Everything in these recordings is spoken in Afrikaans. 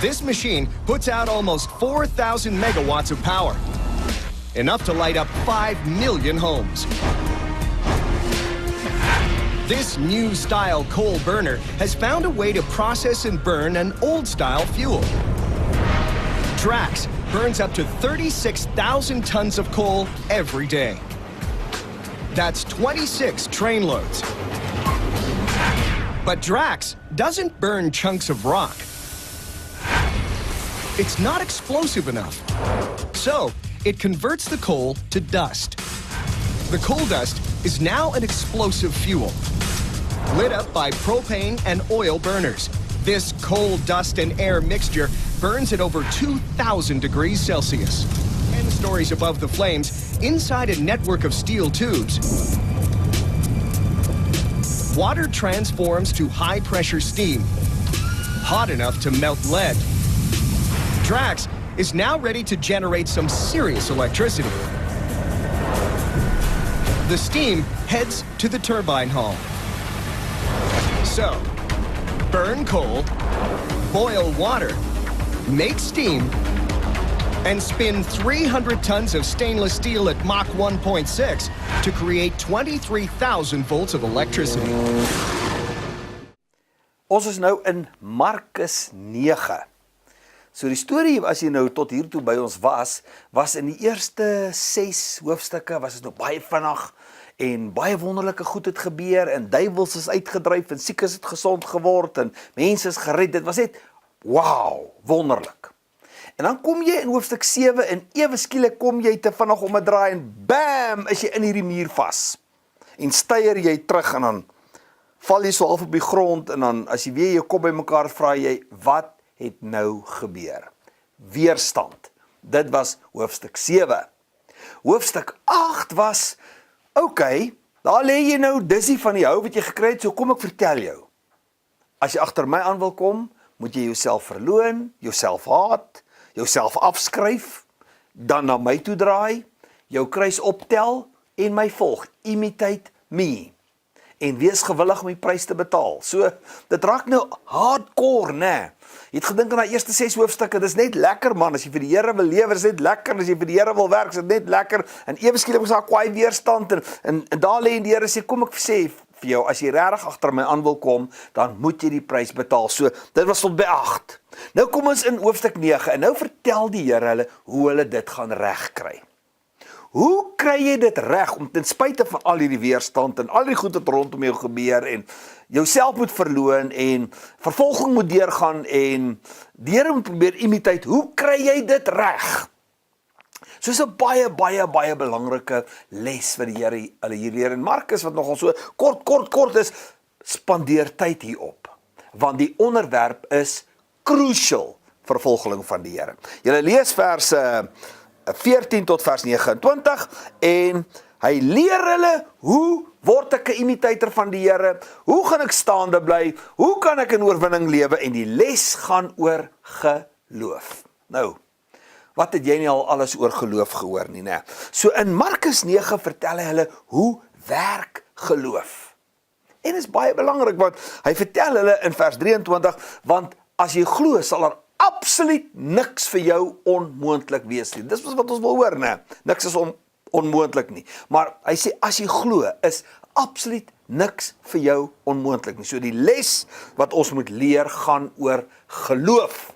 This machine puts out almost 4,000 megawatts of power, enough to light up 5 million homes. This new style coal burner has found a way to process and burn an old style fuel. Drax burns up to 36,000 tons of coal every day. That's 26 train loads. But Drax doesn't burn chunks of rock. It's not explosive enough. So it converts the coal to dust. The coal dust is now an explosive fuel, lit up by propane and oil burners. This coal, dust, and air mixture burns at over 2,000 degrees Celsius. 10 stories above the flames, inside a network of steel tubes, water transforms to high-pressure steam, hot enough to melt lead. Drax is now ready to generate some serious electricity. The steam heads to the turbine hall. So, burn coal, boil water, make steam, and spin 300 tons of stainless steel at Mach 1.6 to create 23,000 volts of electricity. Ons is nou in Markus 9. So die storie, as jy nou tot hiertoe by ons was in die eerste 6 hoofstukke, was dit nog baie vinnig, en baie wonderlike goed het gebeur, en duiwels is uitgedryf, en siekes het gesond geword, en mense is gered. Dit was net, wauw, wonderlik. En dan kom jy in hoofstuk 7, en ewe skielik kom jy te vinnig om 'n draai, en bam, is jy in hierdie muur vas. En styer jy terug, en dan val jy so half op die grond, en dan, as jy weer jou kop by mekaar vra jy, wat het nou gebeur? Weerstand. Dit was hoofstuk 7. Hoofstuk 8 was, okay, daar lê jy nou dissie van die hou wat jy gekry het, so kom ek vertel jou. As jy agter my aan wil kom, moet jy jouself verloon, jouself haat, jouself afskryf, dan na my toe draai, jou kruis optel en my volg. Imitate me. En wees gewillig om die prys te betaal. So, dit raak nou hardcore, né? Jy het gedink aan die eerste 6 hoofstukke, dit is net lekker man, as jy vir die Here wil lewe, is net lekker, as jy vir die Here wil werk, is dit net lekker, en ewe skielik is daar kwaai weerstand, en daar lê en die Here sê, kom ek sê vir jou, as jy regtig agter my aan wil kom, dan moet jy die prys betaal. So, dit was tot by 8. Nou kom ons in hoofstuk 9, en nou vertel die Here hulle, hoe hulle dit gaan regkry. Hoe kry jy dit reg om ten spyte van al hierdie weerstand en al die goed wat rondom jou gebeur en jouself moet verloon en vervolging moet deurgaan en die Here moet probeer imitate, hoe kry jy dit reg? So is 'n baie belangrike les wat die Here hulle hier leer in Markus wat nogal so kort is, spandeer tyd hierop, want die onderwerp is crucial vir volgeling van die Here. Julle lees verse 14 tot vers 29 en hy leer hulle, hoe word ek 'n imitator van die Here? Hoe gaan ek staande bly? Hoe kan ek in oorwinning lewe? En die les gaan oor geloof. Nou, wat het jy nie al alles oor geloof gehoor nie, né? So in Markus 9 vertel hy hulle, hoe werk geloof? En dit is baie belangrik, want hy vertel hulle in vers 23, want as jy glo, sal er absoluut niks vir jou onmoontlik wees nie. Dis wat ons wil hoor, né? Niks is onmoontlik nie. Maar hy sê, as jy glo, is absoluut niks vir jou onmoontlik nie. So die les wat ons moet leer gaan oor geloof.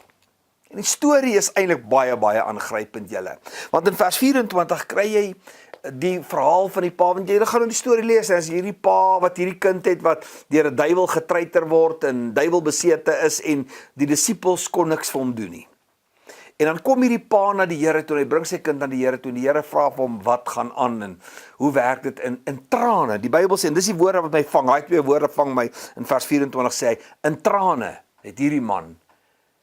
En die storie is eintlik baie aangrypend julle. Want in vers 24 kry jy die verhaal van die pa, want jy gaan nou die storie lees, as hierdie pa wat hierdie kind het, wat deur 'n duiwel getreiter word, en duiwel besete is, en die disippels kon niks vir hom doen nie. En dan kom hierdie pa na die Here toe, en hy bring sy kind na die Here toe, en die Here vra vir hom, wat gaan aan, en hoe werk dit in trane? Die Bybel sê, en dis die woorde wat my vang, hy 2 woorde vang my, in vers 24 sê hy, in trane het hierdie man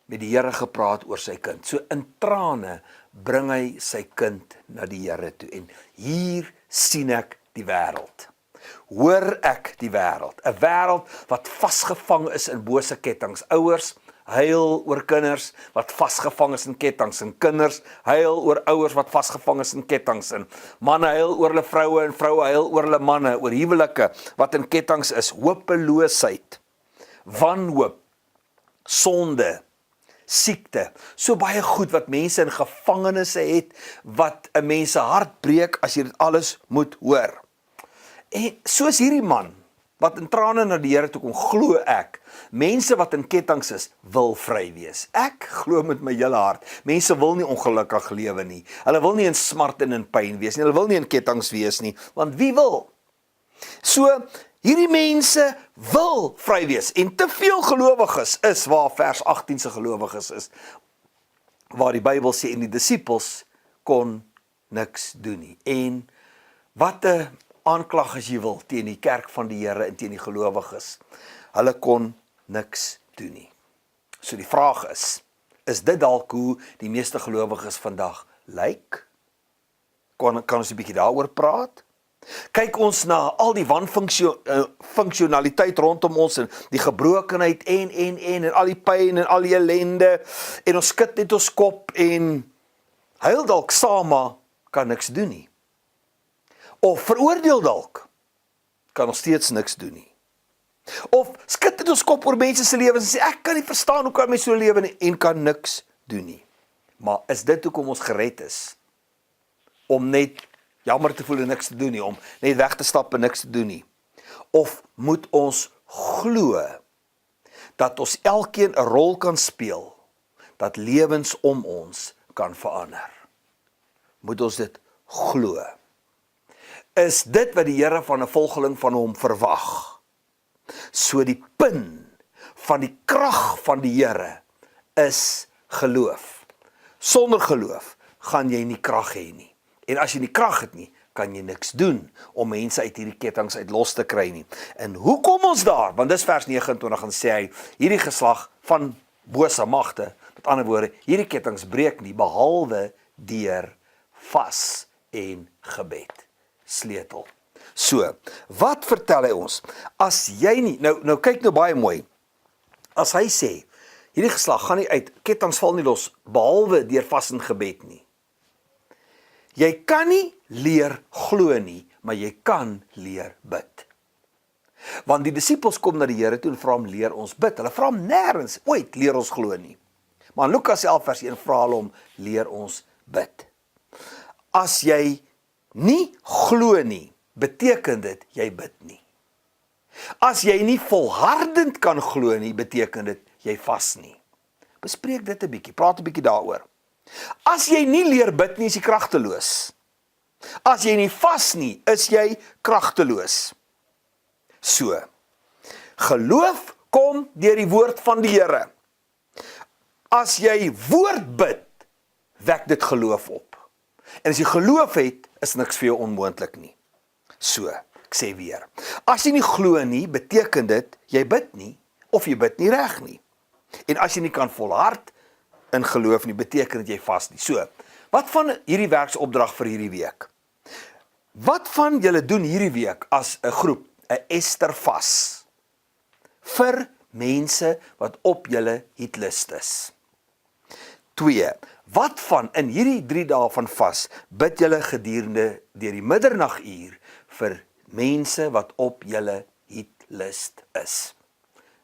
met die Here gepraat oor sy kind. So in trane bring hy sy kind na die Here toe. En hier sien ek die wêreld. Hoor ek die wêreld. 'n Wêreld wat vasgevang is in bose kettinge. Ouers huil oor kinders wat vasgevang is in kettinge. En kinders huil oor ouers wat vasgevang is in kettinge. En manne huil oor hulle vroue en vroue huil oor hulle manne. Oor huwelike wat in kettinge is. Hopeloosheid, wanhoop, sonde, siekte, so baie goed wat mense in gevangenisse het, wat 'n mens se hart breek as jy dit alles moet hoor. En soos hierdie man, wat in trane na die Here toe kom, glo ek, mense wat in kettinge is, wil vry wees. Ek glo met my hele hart, mense wil nie ongelukkig lewe nie, hulle wil nie in smart en in pyn wees nie, hulle wil nie in kettinge wees nie, want wie wil? So, hierdie mense wil vry wees, en te veel gelowiges is waar vers 18 se gelowiges is, waar die Bybel sê, en die disippels kon niks doen nie. En wat 'n aanklag as jy wil, teen die kerk van die Here en teen die gelowiges. Hulle kon niks doen nie. So die vraag is dit dalk hoe die meeste gelowiges vandag lyk? Kan ons 'n bietjie daaroor praat? Kyk ons na al die wanfunksionaliteit rondom ons en die gebrokenheid en al die pyn en al die ellende en ons skud net ons kop en huil dalk saam maar kan niks doen nie. Of veroordeel dalk kan nog steeds niks doen nie. Of skud net ons kop oor mense se lewens en sê ek kan nie verstaan hoe kan my so lewe nie en kan niks doen nie. Maar is dit hoekom ons gered is? Om net jammer te voel en niks te doen nie, om net weg te stap en niks te doen nie. Of moet ons glo dat ons elkeen 'n rol kan speel, dat lewens om ons kan verander? Moet ons dit glo? Is dit wat die Here van 'n volgeling van hom verwag? So die punt van die krag van die Here is geloof. Sonder geloof gaan jy nie krag hê nie. En as jy nie krag het nie, kan jy niks doen om mense uit hierdie kettinge uit los te kry nie. En hoe kom ons daar? Want dis vers 29 en sê hy, hierdie geslag van bose magte, met ander woorde, hierdie kettinge breek nie, behalwe deur vas en gebed. Sleutel. So, wat vertel hy ons? As jy nie, nou kyk nou baie mooi, as hy sê, hierdie geslag gaan nie uit, kettinge val nie los, behalwe deur vas en gebed nie. Jy kan nie leer glo nie, maar jy kan leer bid. Want die disippels kom na die Here toe en vra hom, leer ons bid. Hulle vra hom nêrens ooit, leer ons glo nie. Maar in Lukas 11 vers 1 vra hulle hom, leer ons bid. As jy nie glo nie, beteken dit, jy bid nie. As jy nie volhardend kan glo nie, beteken dit, jy vas nie. Bespreek dit 'n bietjie, praat 'n bietjie daaroor. As jy nie leer bid nie, is jy kragteloos. As jy nie vas nie, is jy kragteloos. So, geloof kom deur die woord van die Here. As jy woord bid, wek dit geloof op. En as jy geloof het, is niks vir jou onmoontlik nie. So, ek sê weer, as jy nie glo nie, beteken dit, jy bid nie, of jy bid nie reg nie. En as jy nie kan volhard in geloof nie, beteken dit jy vas nie. So, wat van hierdie werksopdrag vir hierdie week? Wat van julle doen hierdie week as 'n groep, 'n Ester vas, vir mense wat op julle hitlist is? 2. Wat van in hierdie 3 dae van vas, bid julle gedurende deur die middernaguur vir mense wat op julle hitlist is?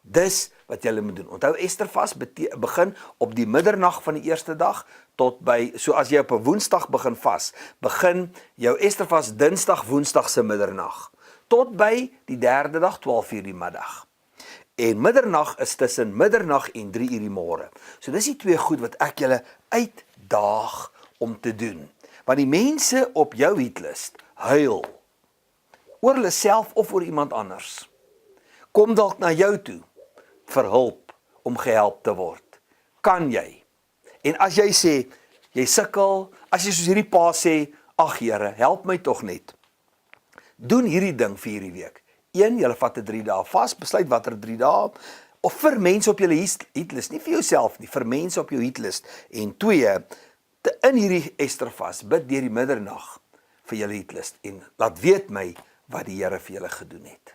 Dis wat julle moet doen. Onthou, Ester vas begin op die middernag van die eerste dag tot by, so as jy op 'n woensdag begin vas, begin jou Ester vas Dinsdag, Woensdag se middernag, tot by die derde dag, 12:00 die middag. En middernag is tussen middernag en 3:00 die môre. So dis die 2 goed wat ek julle uitdaag om te doen. Want die mense op jou hitlist huil oor hulle self of oor iemand anders. Kom dalk na jou toe vir hulp om gehelp te word. Kan jy? En as jy sê, jy sukkel, as jy soos hierdie pa sê, ag Here, help my tog net. Doen hierdie ding vir hierdie week. 1, julle vat 'n 3 dae vas, besluit watter 3 dae, of vir mense op julle hitlist, nie vir jouself nie, vir mense op jou hitlist. En 2, in hierdie Ester vas, bid deur die middernag vir julle hitlist en laat weet my wat die Here vir julle gedoen het.